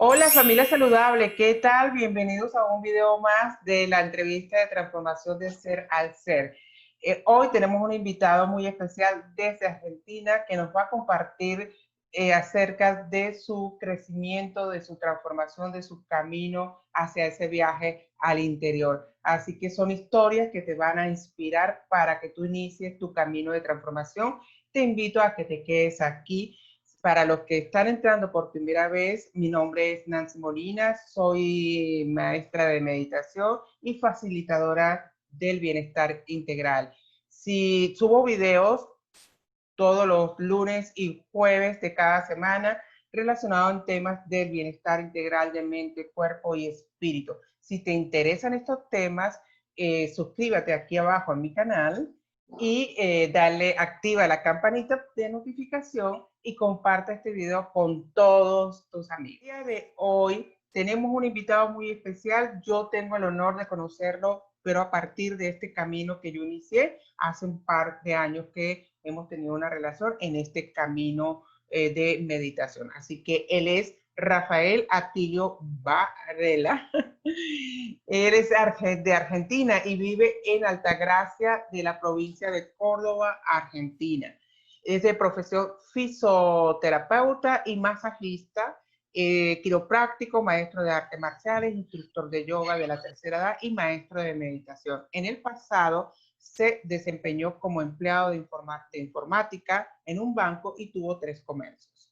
Hola familia saludable, ¿qué tal? Bienvenidos a un video más de la entrevista de transformación de ser al ser. Hoy tenemos un invitado muy especial desde Argentina que nos va a compartir acerca de su crecimiento, de su transformación, de su camino hacia ese viaje al interior. Así que son historias que te van a inspirar para que tú inicies tu camino de transformación. Te invito a que te quedes aquí. Para los que están entrando por primera vez, mi nombre es Nancy Molina, soy maestra de meditación y facilitadora del bienestar integral. Si subo videos todos los lunes y jueves de cada semana relacionados en temas del bienestar integral de mente, cuerpo y espíritu. Si te interesan estos temas, suscríbete aquí abajo en mi canal y dale, activa la campanita de notificación y comparte este video con todos tus amigos. El día de hoy tenemos un invitado muy especial. Yo tengo el honor de conocerlo, pero a partir de este camino que yo inicié hace un par de años que hemos tenido una relación en este camino de meditación. Así que él es Rafael Atilio Varela. Él es de Argentina y vive en Altagracia de la provincia de Córdoba, Argentina. Es de profesión fisioterapeuta y masajista, quiropráctico, maestro de artes marciales, instructor de yoga de la tercera edad y maestro de meditación. En el pasado se desempeñó como empleado de informática en un banco y tuvo 3 comercios.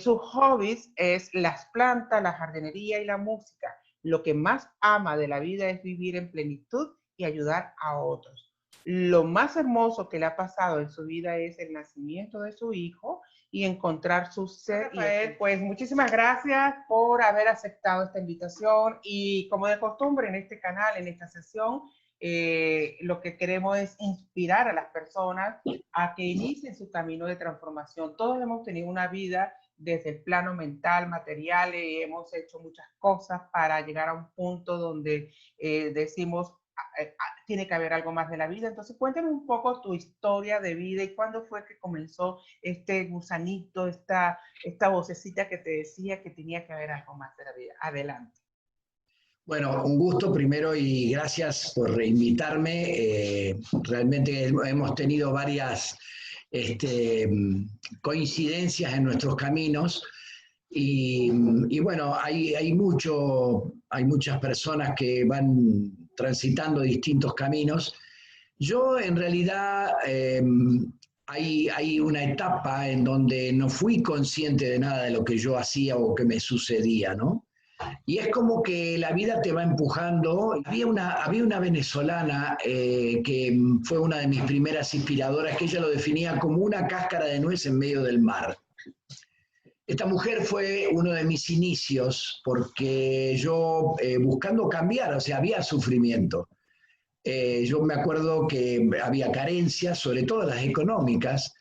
Sus hobbies es las plantas, la jardinería y la música. Lo que más ama de la vida es vivir en plenitud y ayudar a otros. Lo más hermoso que le ha pasado en su vida es el nacimiento de su hijo y encontrar su ser. Rafael, pues muchísimas gracias por haber aceptado esta invitación y como de costumbre en este canal, en esta sesión, lo que queremos es inspirar a las personas a que inicien su camino de transformación. Todos hemos tenido una vida desde el plano mental, material, y hemos hecho muchas cosas para llegar a un punto donde decimos, tiene que haber algo más de la vida. Entonces, cuéntame un poco tu historia de vida y cuándo fue que comenzó este gusanito, esta vocecita que te decía que tenía que haber algo más de la vida. Adelante. Bueno, un gusto primero y gracias por invitarme. Realmente hemos tenido varias coincidencias en nuestros caminos y bueno, hay muchas personas que van transitando distintos caminos. Yo en realidad hay una etapa en donde no fui consciente de nada de lo que yo hacía o que me sucedía, ¿no? Y es como que la vida te va empujando. Había una venezolana que fue una de mis primeras inspiradoras, que ella lo definía como una cáscara de nuez en medio del mar. Esta mujer fue uno de mis inicios porque yo buscando cambiar, o sea, había sufrimiento. Yo me acuerdo que había carencias, sobre todo las económicas,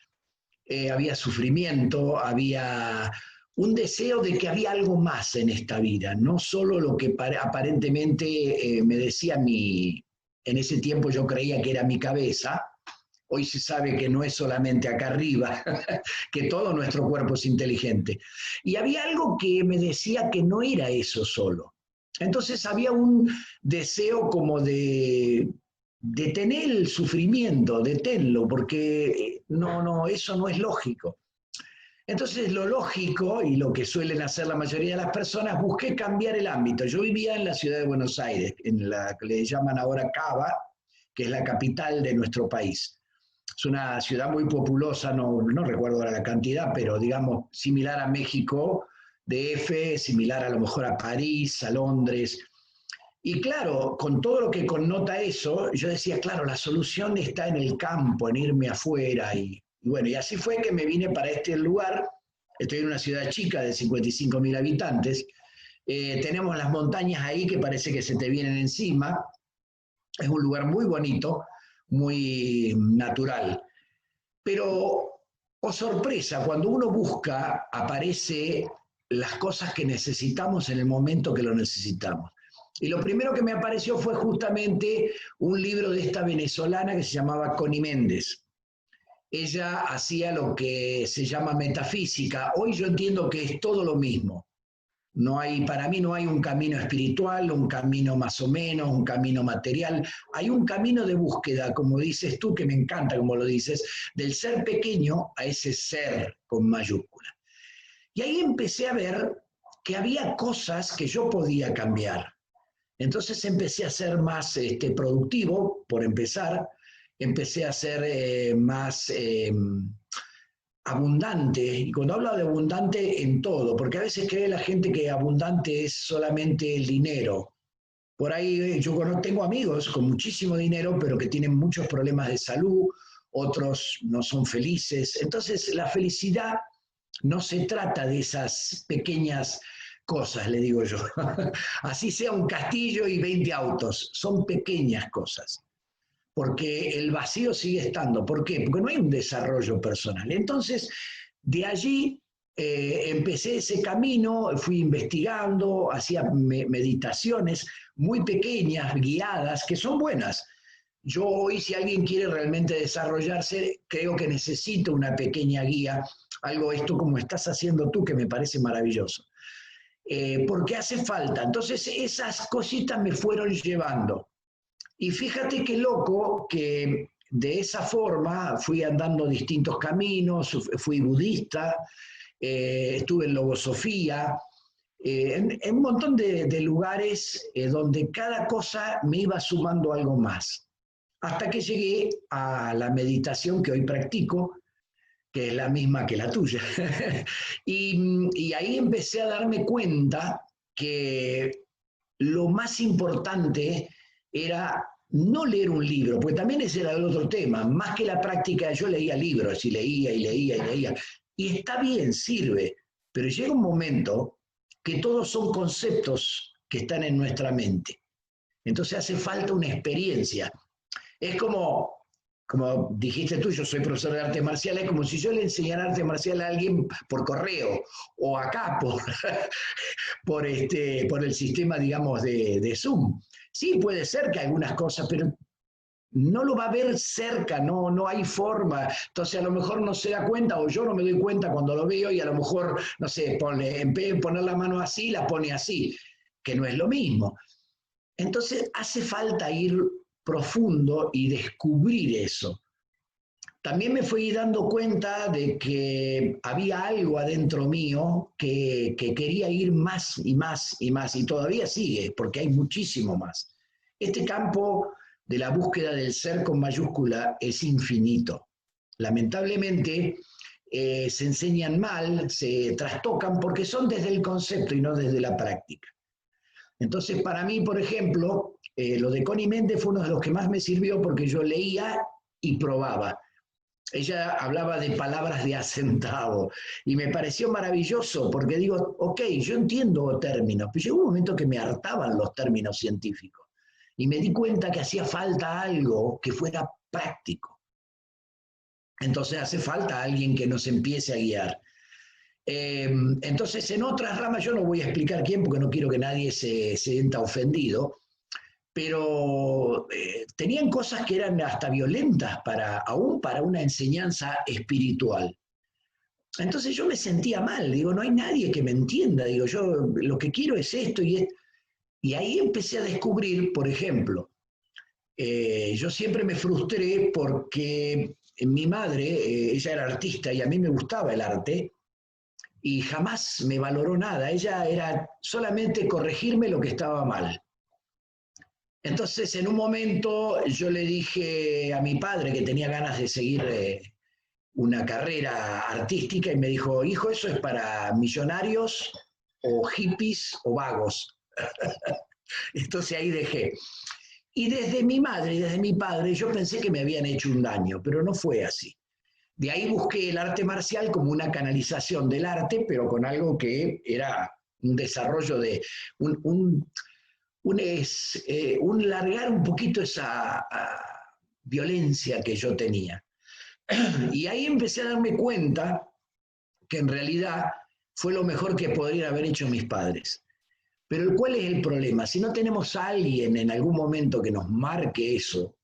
había sufrimiento, había un deseo de que había algo más en esta vida, no solo lo que aparentemente me decía en ese tiempo yo creía que era mi cabeza. Hoy se sabe que no es solamente acá arriba, que todo nuestro cuerpo es inteligente. Y había algo que me decía que no era eso solo. Entonces había un deseo como de detener el sufrimiento, deténlo, porque no, eso no es lógico. Entonces lo lógico y lo que suelen hacer la mayoría de las personas, busqué cambiar el ámbito. Yo vivía en la ciudad de Buenos Aires, en la que le llaman ahora Cava, que es la capital de nuestro país. Es una ciudad muy populosa, no recuerdo ahora la cantidad, pero digamos similar a México, DF, similar a lo mejor a París, a Londres. Y claro, con todo lo que connota eso, yo decía, claro, la solución está en el campo, en irme afuera. Y bueno, y así fue que me vine para este lugar. Estoy en una ciudad chica de 55.000 habitantes. Tenemos las montañas ahí que parece que se te vienen encima. Es un lugar muy bonito, muy natural. Pero, oh sorpresa, cuando uno busca, aparece las cosas que necesitamos en el momento que lo necesitamos. Y lo primero que me apareció fue justamente un libro de esta venezolana que se llamaba Connie Méndez. Ella hacía lo que se llama metafísica. Hoy yo entiendo que es todo lo mismo. No hay, para mí no hay un camino espiritual, un camino más o menos, un camino material. Hay un camino de búsqueda, como dices tú, que me encanta como lo dices, del ser pequeño a ese ser con mayúscula. Y ahí empecé a ver que había cosas que yo podía cambiar. Entonces empecé a ser más productivo, por empezar, empecé a ser más abundante, y cuando hablo de abundante en todo, porque a veces cree la gente que abundante es solamente el dinero. Por ahí yo tengo amigos con muchísimo dinero, pero que tienen muchos problemas de salud, otros no son felices. Entonces la felicidad no se trata de esas pequeñas cosas, le digo yo. Así sea un castillo y 20 autos, son pequeñas cosas. Porque el vacío sigue estando. ¿Por qué? Porque no hay un desarrollo personal. Entonces, de allí empecé ese camino, fui investigando, hacía meditaciones muy pequeñas, guiadas, que son buenas. Yo hoy, si alguien quiere realmente desarrollarse, creo que necesito una pequeña guía, algo esto como estás haciendo tú, que me parece maravilloso. Porque hace falta. Entonces, esas cositas me fueron llevando. Y fíjate qué loco que de esa forma fui andando distintos caminos, fui budista, estuve en logosofía, en un montón de lugares donde cada cosa me iba sumando algo más. Hasta que llegué a la meditación que hoy practico, que es la misma que la tuya. Y ahí empecé a darme cuenta que lo más importante era no leer un libro, porque también ese era el otro tema, más que la práctica, yo leía libros y leía y leía y leía, y está bien, sirve, pero llega un momento que todos son conceptos que están en nuestra mente. Entonces hace falta una experiencia. Es como dijiste tú, yo soy profesor de artes marciales, como si yo le enseñara arte marcial a alguien por correo o acá por el sistema, digamos, de Zoom. Sí, puede ser que algunas cosas, pero no lo va a ver cerca, no hay forma. Entonces a lo mejor no se da cuenta o yo no me doy cuenta cuando lo veo y a lo mejor, no sé, en vez de poner la mano así, la pone así, que no es lo mismo. Entonces hace falta ir profundo y descubrir eso. También me fui dando cuenta de que había algo adentro mío que quería ir más y más y más, y todavía sigue, porque hay muchísimo más. Este campo de la búsqueda del ser con mayúscula es infinito. Lamentablemente se enseñan mal, se trastocan, porque son desde el concepto y no desde la práctica. Entonces, para mí, por ejemplo, lo de Connie Méndez fue uno de los que más me sirvió porque yo leía y probaba. Ella hablaba de palabras de a centavo y me pareció maravilloso porque digo, ok, yo entiendo términos, pero llegó un momento que me hartaban los términos científicos y me di cuenta que hacía falta algo que fuera práctico. Entonces hace falta alguien que nos empiece a guiar. Entonces en otras ramas, yo no voy a explicar quién porque no quiero que nadie se sienta ofendido, pero tenían cosas que eran hasta violentas aún para una enseñanza espiritual. Entonces yo me sentía mal, digo, no hay nadie que me entienda, digo, yo lo que quiero es esto y esto. Y ahí empecé a descubrir, por ejemplo, yo siempre me frustré porque mi madre, ella era artista y a mí me gustaba el arte, y jamás me valoró nada, ella era solamente corregirme lo que estaba mal. Entonces, en un momento yo le dije a mi padre que tenía ganas de seguir una carrera artística y me dijo, hijo, eso es para millonarios o hippies o vagos. Entonces ahí dejé. Y desde mi madre y desde mi padre yo pensé que me habían hecho un daño, pero no fue así. De ahí busqué el arte marcial como una canalización del arte, pero con algo que era un desarrollo de un largar un poquito esa violencia que yo tenía. Y ahí empecé a darme cuenta que en realidad fue lo mejor que podrían haber hecho mis padres. Pero ¿cuál es el problema? Si no tenemos a alguien en algún momento que nos marque eso,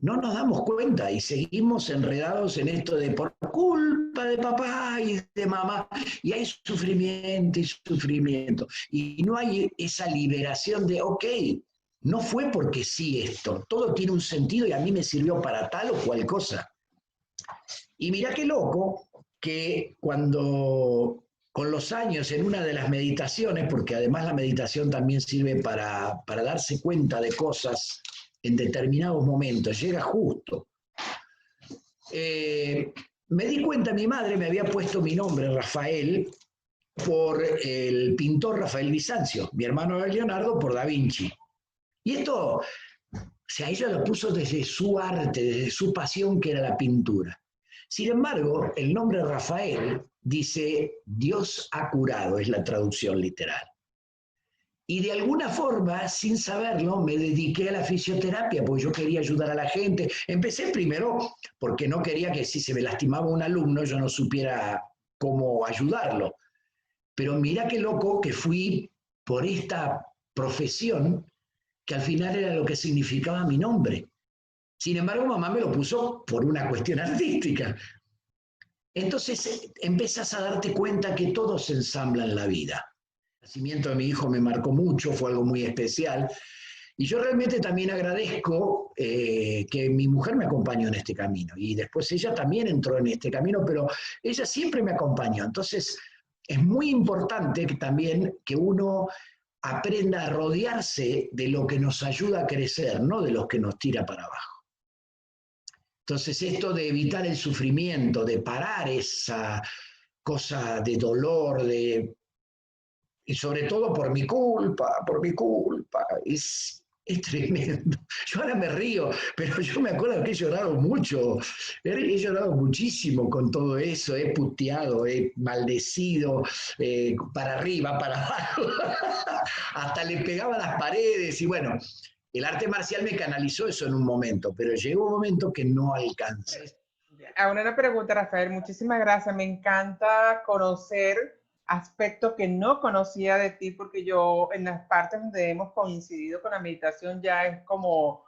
no nos damos cuenta y seguimos enredados en esto de por culpa de papá y de mamá, y hay sufrimiento y sufrimiento, y no hay esa liberación de, ok, no fue porque sí esto, todo tiene un sentido y a mí me sirvió para tal o cual cosa. Y mirá qué loco que cuando con los años en una de las meditaciones, porque además la meditación también sirve para darse cuenta de cosas en determinados momentos, llega justo. Me di cuenta, mi madre me había puesto mi nombre, Rafael, por el pintor Rafael Bizancio, mi hermano Leonardo por Da Vinci. Y esto, o sea, ella lo puso desde su arte, desde su pasión que era la pintura. Sin embargo, el nombre Rafael dice Dios ha curado, es la traducción literal. Y de alguna forma, sin saberlo, me dediqué a la fisioterapia, porque yo quería ayudar a la gente. Empecé primero porque no quería que si se me lastimaba un alumno yo no supiera cómo ayudarlo. Pero mira qué loco que fui por esta profesión que al final era lo que significaba mi nombre. Sin embargo, mamá me lo puso por una cuestión artística. Entonces empiezas a darte cuenta que todo se ensambla en la vida. El nacimiento de mi hijo me marcó mucho, fue algo muy especial. Y yo realmente también agradezco que mi mujer me acompañó en este camino. Y después ella también entró en este camino, pero ella siempre me acompañó. Entonces es muy importante que también que uno aprenda a rodearse de lo que nos ayuda a crecer, no de lo que nos tira para abajo. Entonces esto de evitar el sufrimiento, de parar esa cosa de dolor, y sobre todo por mi culpa, es tremendo. Yo ahora me río, pero yo me acuerdo que he llorado mucho, he llorado muchísimo con todo eso, he puteado, he maldecido, para arriba, para abajo, hasta le pegaba a las paredes y bueno, el arte marcial me canalizó eso en un momento, pero llegó un momento que no alcanza. Ahora una pregunta, Rafael, muchísimas gracias. Me encanta conocer aspectos que no conocía de ti, porque yo en las partes donde hemos coincidido con la meditación ya es como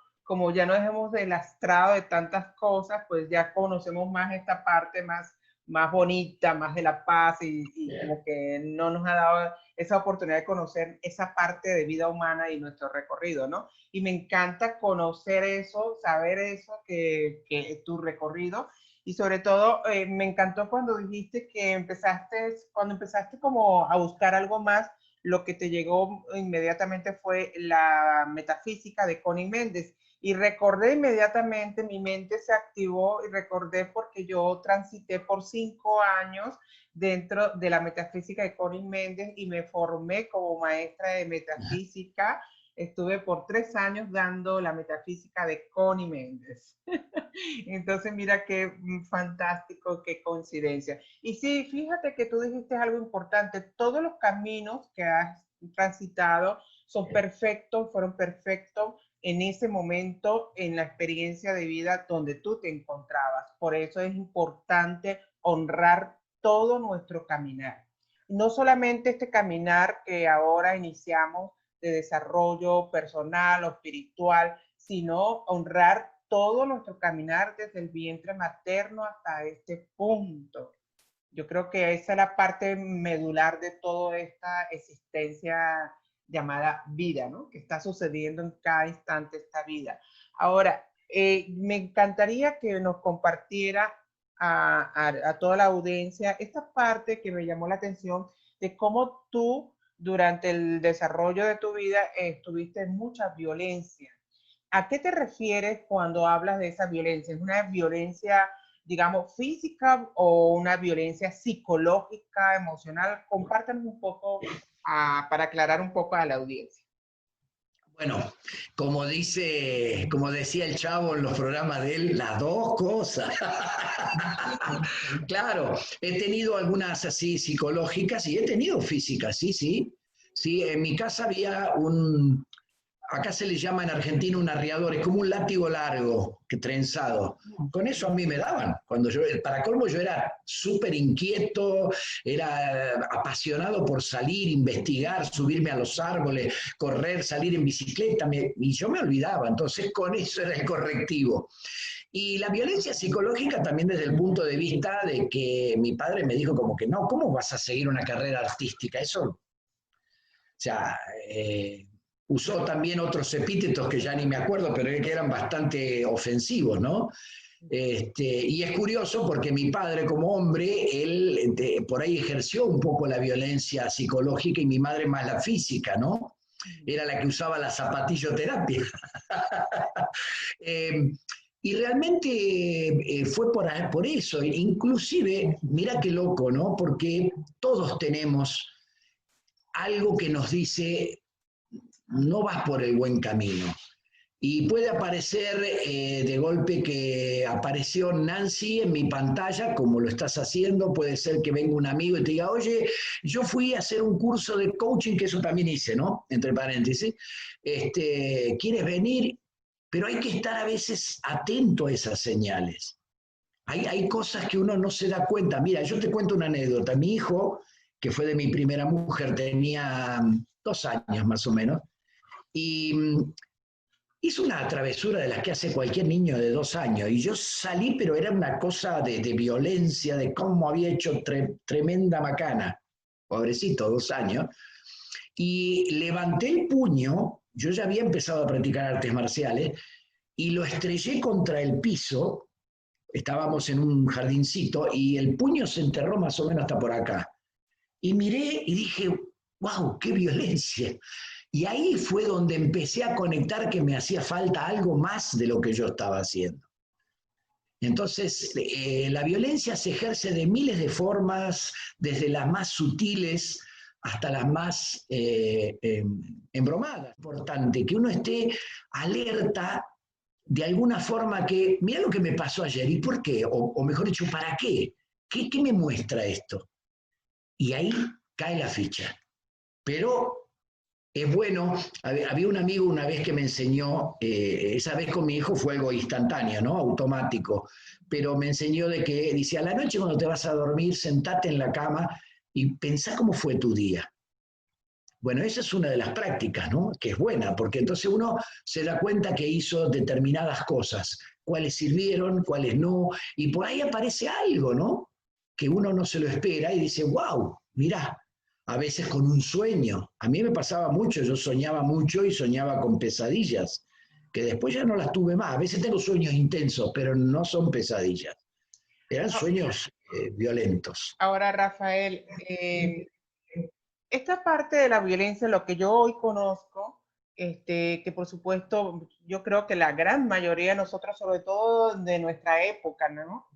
ya nos hemos delastrado de tantas cosas, pues ya conocemos más esta parte más bonita, más de la paz y como que no nos ha dado esa oportunidad de conocer esa parte de vida humana y nuestro recorrido, ¿no? Y me encanta conocer eso, saber eso, que tu recorrido. Y sobre todo, me encantó cuando dijiste que cuando empezaste como a buscar algo más, lo que te llegó inmediatamente fue la metafísica de Connie Méndez. Y recordé inmediatamente, mi mente se activó y recordé porque yo transité por 5 años dentro de la metafísica de Connie Méndez y me formé como maestra de metafísica. Estuve por 3 años dando la metafísica de Connie Méndez. Entonces, mira qué fantástico, qué coincidencia. Y sí, fíjate que tú dijiste algo importante. Todos los caminos que has transitado son perfectos, fueron perfectos en ese momento, en la experiencia de vida donde tú te encontrabas. Por eso es importante honrar todo nuestro caminar. No solamente este caminar que ahora iniciamos de desarrollo personal o espiritual, sino honrar todo nuestro caminar desde el vientre materno hasta este punto. Yo creo que esa es la parte medular de toda esta existencia llamada vida, ¿no? Que está sucediendo en cada instante esta vida. Ahora, me encantaría que nos compartiera a toda la audiencia esta parte que me llamó la atención de cómo tú durante el desarrollo de tu vida estuviste en mucha violencia. ¿A qué te refieres cuando hablas de esa violencia? ¿Es una violencia, digamos, física o una violencia psicológica, emocional? Compártanos un poco para aclarar un poco a la audiencia. Bueno, como decía el Chavo en los programas de él, las dos cosas. Claro, he tenido algunas así psicológicas y he tenido físicas, sí, sí. Sí, en mi casa acá se le llama en Argentina un arriador, es como un látigo largo, que trenzado. Con eso a mí me daban. Cuando yo, para colmo, yo era súper inquieto, era apasionado por salir, investigar, subirme a los árboles, correr, salir en bicicleta, y yo me olvidaba. Entonces, con eso era el correctivo. Y la violencia psicológica también desde el punto de vista de que mi padre me dijo como que no, ¿cómo vas a seguir una carrera artística? Eso, o sea, usó también otros epítetos que ya ni me acuerdo, pero que eran bastante ofensivos, ¿no? Y es curioso porque mi padre como hombre, él por ahí ejerció un poco la violencia psicológica y mi madre más la física, ¿no? Era la que usaba la zapatilloterapia. Y realmente fue por eso, inclusive, mira qué loco, ¿no? Porque todos tenemos algo que nos dice, no vas por el buen camino. Y puede aparecer de golpe que apareció Nancy en mi pantalla, como lo estás haciendo, puede ser que venga un amigo y te diga, oye, yo fui a hacer un curso de coaching, que eso también hice, ¿no? Entre paréntesis, ¿quieres venir? Pero hay que estar a veces atento a esas señales. Hay cosas que uno no se da cuenta. Mira, yo te cuento una anécdota. Mi hijo, que fue de mi primera mujer, tenía 2 años más o menos, y hizo una travesura de las que hace cualquier niño de 2 años. Y yo salí, pero era una cosa de violencia, de cómo había hecho tremenda macana. Pobrecito, 2 años. Y levanté el puño, yo ya había empezado a practicar artes marciales, y lo estrellé contra el piso. Estábamos en un jardincito y el puño se enterró más o menos hasta por acá. Y miré y dije, wow, qué violencia. Y ahí fue donde empecé a conectar que me hacía falta algo más de lo que yo estaba haciendo. Entonces, la violencia se ejerce de miles de formas, desde las más sutiles hasta las más embromadas. Es importante que uno esté alerta de alguna forma que, mira lo que me pasó ayer, ¿y por qué? O mejor dicho, ¿para qué? ¿Qué me muestra esto? Y ahí cae la ficha. Pero es bueno, había un amigo una vez que me enseñó, esa vez con mi hijo fue algo instantáneo, ¿no? Automático, pero me enseñó de que, dice, a la noche cuando te vas a dormir, sentate en la cama y pensá cómo fue tu día. Bueno, esa es una de las prácticas, ¿no? Que es buena, porque entonces uno se da cuenta que hizo determinadas cosas, cuáles sirvieron, cuáles no, y por ahí aparece algo, ¿no? Que uno no se lo espera y dice, wow, mirá, a veces con un sueño. A mí me pasaba mucho, yo soñaba mucho y soñaba con pesadillas, que después ya no las tuve más. A veces tengo sueños intensos, pero no son pesadillas. Eran sueños violentos. Ahora, Rafael, esta parte de la violencia, lo que yo hoy conozco, que por supuesto yo creo que la gran mayoría de nosotros, sobre todo de nuestra época, ¿no?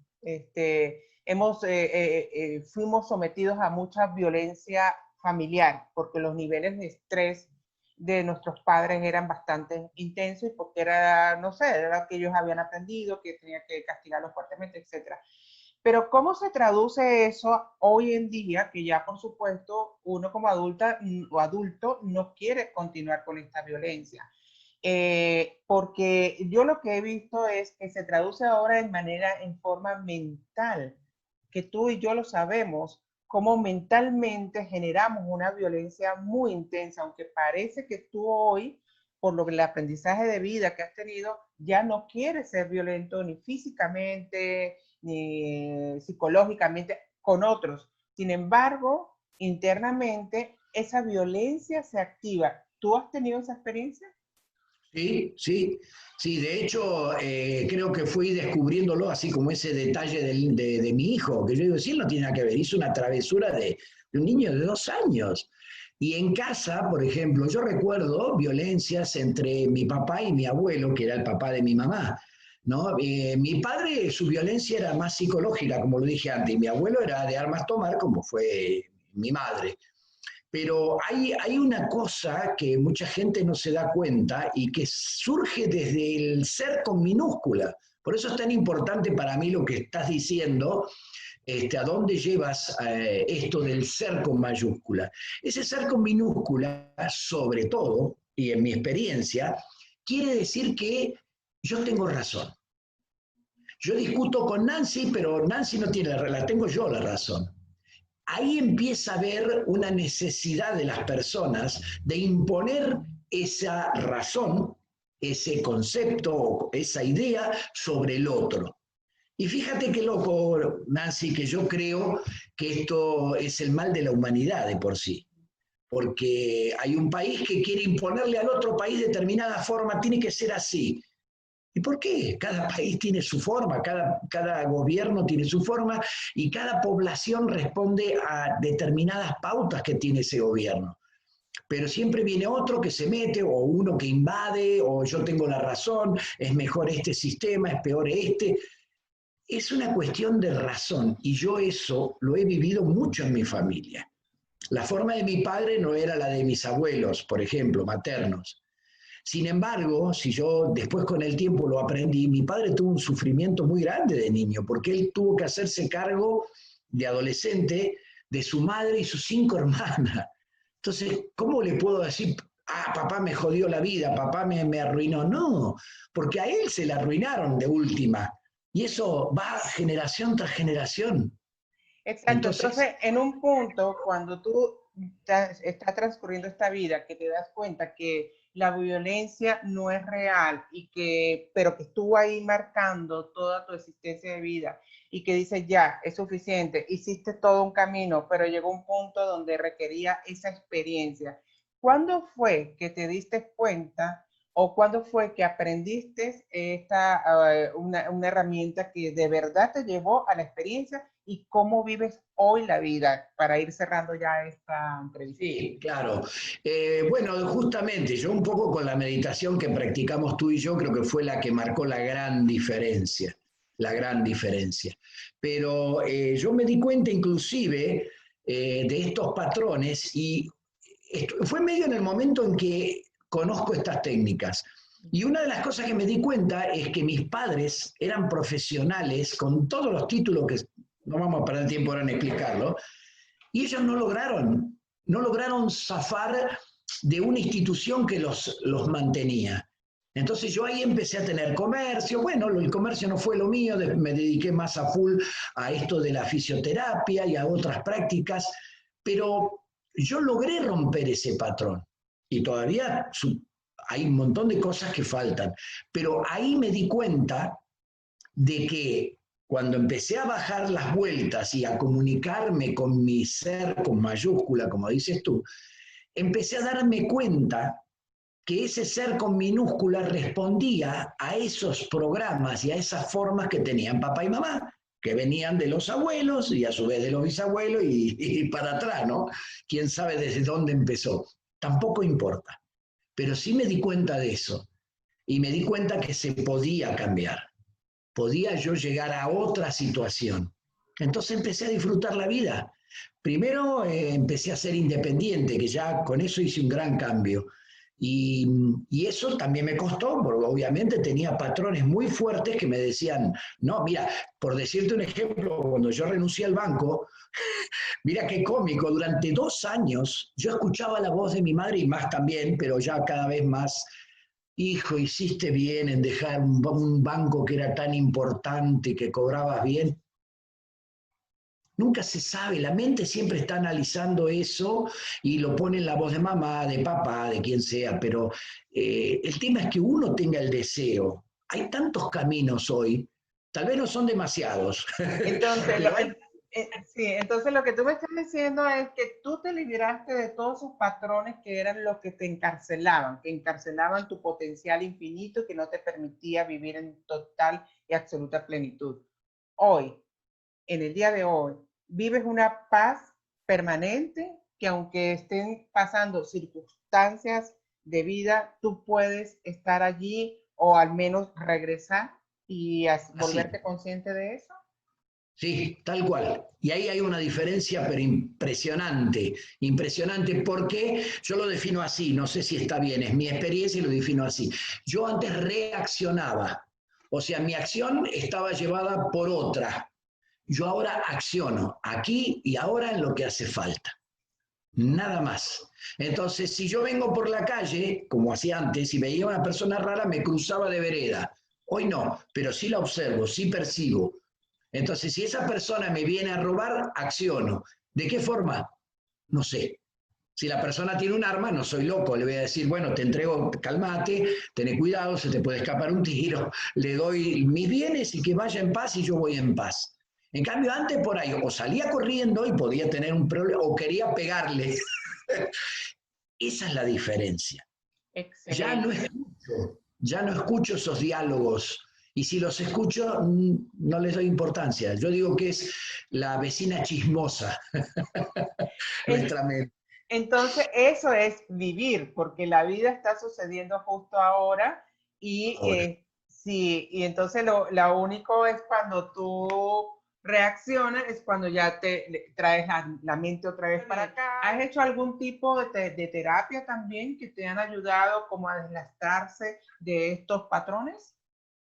Fuimos sometidos a mucha violencia familiar, porque los niveles de estrés de nuestros padres eran bastante intensos y porque era, no sé, era lo que ellos habían aprendido, que tenía que castigarlos fuertemente, etcétera. Pero ¿cómo se traduce eso hoy en día, que ya por supuesto uno como adulta o adulto no quiere continuar con esta violencia? Porque yo lo que he visto es que se traduce ahora en forma mental, que tú y yo lo sabemos, cómo mentalmente generamos una violencia muy intensa, aunque parece que tú hoy, por lo que el aprendizaje de vida que has tenido, ya no quieres ser violento ni físicamente, ni psicológicamente con otros. Sin embargo, internamente esa violencia se activa. ¿Tú has tenido esa experiencia? Sí, sí, sí, de hecho creo que fui descubriéndolo así como ese detalle de mi hijo, que yo digo, sí, él no tiene nada que ver, hizo una travesura de un niño de 2 años. Y en casa, por ejemplo, yo recuerdo violencias entre mi papá y mi abuelo, que era el papá de mi mamá, ¿no? Mi padre, su violencia era más psicológica, como lo dije antes, y mi abuelo era de armas tomar, como fue mi madre. Pero hay una cosa que mucha gente no se da cuenta y que surge desde el ser con minúscula. Por eso es tan importante para mí lo que estás diciendo, a dónde llevas esto del ser con mayúscula. Ese ser con minúscula, sobre todo, y en mi experiencia, quiere decir que yo tengo razón. Yo discuto con Nancy, pero Nancy no tiene la tengo yo la razón. Ahí empieza a haber una necesidad de las personas de imponer esa razón, ese concepto, esa idea sobre el otro. Y fíjate qué loco, Nancy, que yo creo que esto es el mal de la humanidad de por sí. Porque hay un país que quiere imponerle al otro país determinada forma, tiene que ser así. ¿Y por qué? Cada país tiene su forma, cada gobierno tiene su forma y cada población responde a determinadas pautas que tiene ese gobierno. Pero siempre viene otro que se mete, o uno que invade, o yo tengo la razón, es mejor este sistema, es peor este. Es una cuestión de razón y yo eso lo he vivido mucho en mi familia. La forma de mi padre no era la de mis abuelos, por ejemplo, maternos. Sin embargo, si yo después con el tiempo lo aprendí, mi padre tuvo un sufrimiento muy grande de niño, porque él tuvo que hacerse cargo de adolescente de su madre y sus 5 hermanas. Entonces, ¿cómo le puedo decir, papá me jodió la vida, papá me arruinó? No, porque a él se la arruinaron de última. Y eso va generación tras generación. Exacto, Entonces, entonces en un punto, cuando tú estás transcurriendo esta vida, que te das cuenta que la violencia no es real y que, pero que estuvo ahí marcando toda tu existencia de vida y que dices ya, es suficiente, hiciste todo un camino, pero llegó un punto donde requería esa experiencia. ¿Cuándo fue que te diste cuenta o cuándo fue que aprendiste una herramienta que de verdad te llevó a la experiencia y cómo vives hoy la vida para ir cerrando ya esta entrevista? sí, claro. Bueno, justamente, yo un poco con la meditación que practicamos tú y yo, creo que fue la que marcó la gran diferencia, la gran diferencia. Pero yo me di cuenta inclusive de estos patrones y fue medio en el momento en que conozco estas técnicas. Y una de las cosas que me di cuenta es que mis padres eran profesionales con todos los títulos que no vamos a perder tiempo ahora en explicarlo, y ellos no lograron zafar de una institución que los mantenía. Entonces yo ahí empecé a tener comercio, bueno, el comercio no fue lo mío, me dediqué más a full a esto de la fisioterapia y a otras prácticas, pero yo logré romper ese patrón y todavía hay un montón de cosas que faltan, pero ahí me di cuenta de que cuando empecé a bajar las vueltas y a comunicarme con mi ser con mayúscula, como dices tú, empecé a darme cuenta que ese ser con minúscula respondía a esos programas y a esas formas que tenían papá y mamá, que venían de los abuelos y a su vez de los bisabuelos y para atrás, ¿no? ¿Quién sabe desde dónde empezó? Tampoco importa. Pero sí me di cuenta de eso y me di cuenta que se podía cambiar. Podía yo llegar a otra situación. Entonces empecé a disfrutar la vida. Primero empecé a ser independiente, que ya con eso hice un gran cambio. Y eso también me costó, porque obviamente tenía patrones muy fuertes que me decían, no, mira, por decirte un ejemplo, cuando yo renuncié al banco, mira qué cómico, durante 2 años yo escuchaba la voz de mi madre y más también, pero ya cada vez más, hijo, hiciste bien en dejar un banco que era tan importante, que cobrabas bien. Nunca se sabe, la mente siempre está analizando eso y lo pone en la voz de mamá, de papá, de quien sea, pero el tema es que uno tenga el deseo. Hay tantos caminos hoy, tal vez no son demasiados, Entonces, pero hay... sí, entonces lo que tú me estás diciendo es que tú te liberaste de todos esos patrones que eran los que encarcelaban tu potencial infinito, que no te permitía vivir en total y absoluta plenitud. Hoy, en el día de hoy, vives una paz permanente que aunque estén pasando circunstancias de vida, tú puedes estar allí o al menos regresar y Así. volverte consciente de eso. Sí, tal cual. Y ahí hay una diferencia, pero impresionante, impresionante, porque yo lo defino así, no sé si está bien, es mi experiencia y lo defino así. Yo antes reaccionaba, o sea, mi acción estaba llevada por otra. Yo ahora acciono aquí y ahora en lo que hace falta. nada más. Entonces, si yo vengo por la calle, como hacía antes, y veía a una persona rara, me cruzaba de vereda. Hoy no, pero sí la observo, sí percibo. Entonces, si esa persona me viene a robar, acciono. ¿De qué forma? No sé. Si la persona tiene un arma, no soy loco, le voy a decir, bueno, te entrego, calmate, ten cuidado, se te puede escapar un tiro, le doy mis bienes y que vaya en paz y yo voy en paz. En cambio, antes por ahí, o salía corriendo y podía tener un problema, o quería pegarle. Esa es la diferencia. Ya no Excelente. escucho, ya no escucho esos diálogos. Y si los escucho, no les doy importancia. Yo digo que es la vecina chismosa, En- nuestra mente. Entonces, eso es vivir, porque la vida está sucediendo justo ahora y Ahora. sí, y entonces lo único es cuando tú reaccionas, es cuando ya traes la mente otra vez para acá. ¿Has hecho algún tipo de terapia también que te han ayudado como a deslastarse de estos patrones?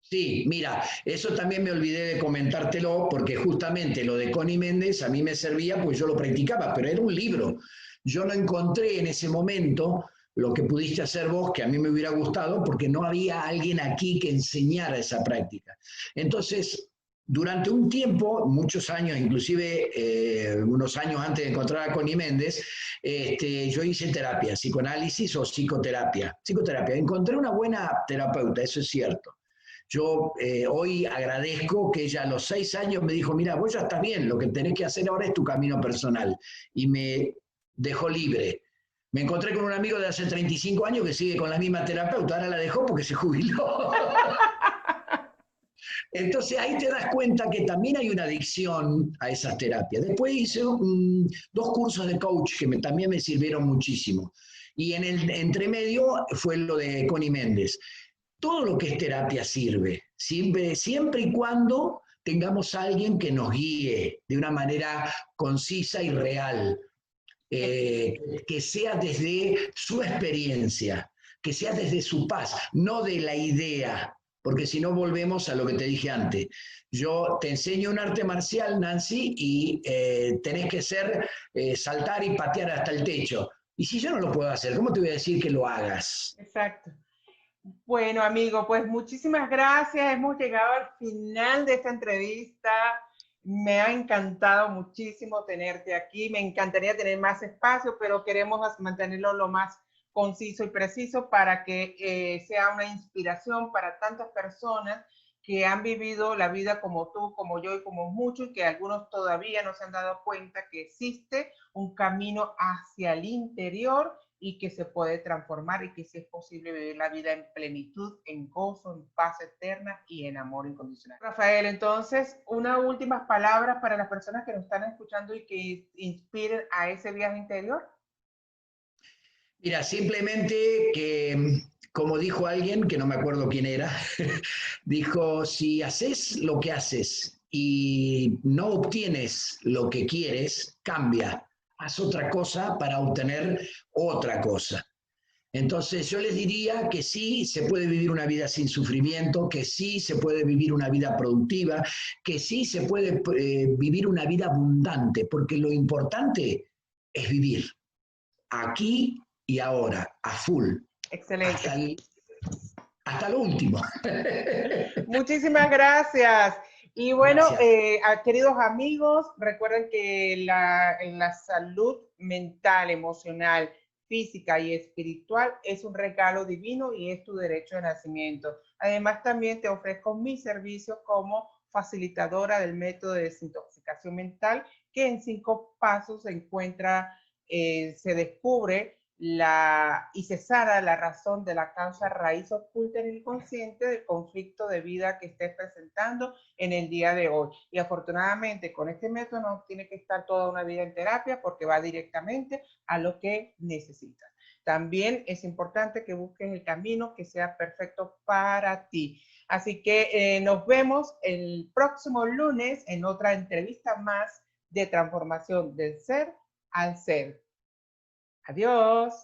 Sí, mira, eso también me olvidé de comentártelo porque justamente lo de Connie Méndez a mí me servía pues yo lo practicaba, pero era un libro. Yo no encontré en ese momento lo que pudiste hacer vos, que a mí me hubiera gustado, porque no había alguien aquí que enseñara esa práctica. Entonces, durante un tiempo, muchos años, inclusive unos años antes de encontrar a Connie Méndez, yo hice terapia, psicoanálisis o psicoterapia. Psicoterapia. Encontré una buena terapeuta, eso es cierto. Yo hoy agradezco que ella a los 6 años me dijo, mira, vos ya estás bien, lo que tenés que hacer ahora es tu camino personal. Y me dejó libre. Me encontré con un amigo de hace 35 años que sigue con la misma terapeuta, ahora la dejó porque se jubiló. Entonces ahí te das cuenta que también hay una adicción a esas terapias. Después hice 2 cursos de coach que también me sirvieron muchísimo. Y en el entremedio fue lo de Connie Méndez. Todo lo que es terapia sirve siempre y cuando tengamos a alguien que nos guíe de una manera concisa y real, eh, que sea desde su experiencia, que sea desde su paz, no de la idea, porque si no volvemos a lo que te dije antes. Yo te enseño un arte marcial, Nancy, y tenés que saltar y patear hasta el techo. Y si yo no lo puedo hacer, ¿cómo te voy a decir que lo hagas? Exacto. Bueno, amigo, pues muchísimas gracias. Hemos llegado al final de esta entrevista. Me ha encantado muchísimo tenerte aquí. Me encantaría tener más espacio, pero queremos mantenerlo lo más conciso y preciso para que sea una inspiración para tantas personas que han vivido la vida como tú, como yo y como muchos, y que algunos todavía no se han dado cuenta que existe un camino hacia el interior y que se puede transformar y que sí es posible vivir la vida en plenitud, en gozo, en paz eterna y en amor incondicional. Rafael, entonces, unas últimas palabras para las personas que nos están escuchando y que inspiren a ese viaje interior. Mira, simplemente que, como dijo alguien, que no me acuerdo quién era, dijo, si haces lo que haces y no obtienes lo que quieres, cambia, haz otra cosa para obtener otra cosa. Entonces yo les diría que sí se puede vivir una vida sin sufrimiento, que sí se puede vivir una vida productiva, que sí se puede vivir una vida abundante, porque lo importante es vivir aquí y ahora, a full, Excelente. hasta, hasta lo último. Muchísimas gracias. Y bueno, Gracias. queridos amigos, recuerden que en la salud mental, emocional, física y espiritual es un regalo divino y es tu derecho de nacimiento. Además, también te ofrezco mis servicios como facilitadora del método de desintoxicación mental, que en 5 pasos se encuentra, se descubre y se sana la razón de la causa raíz oculta en el inconsciente del conflicto de vida que estés presentando en el día de hoy. Y afortunadamente con este método no tiene que estar toda una vida en terapia porque va directamente a lo que necesitas. También es importante que busques el camino que sea perfecto para ti. Así que nos vemos el próximo lunes en otra entrevista más de transformación del ser al ser. Adiós.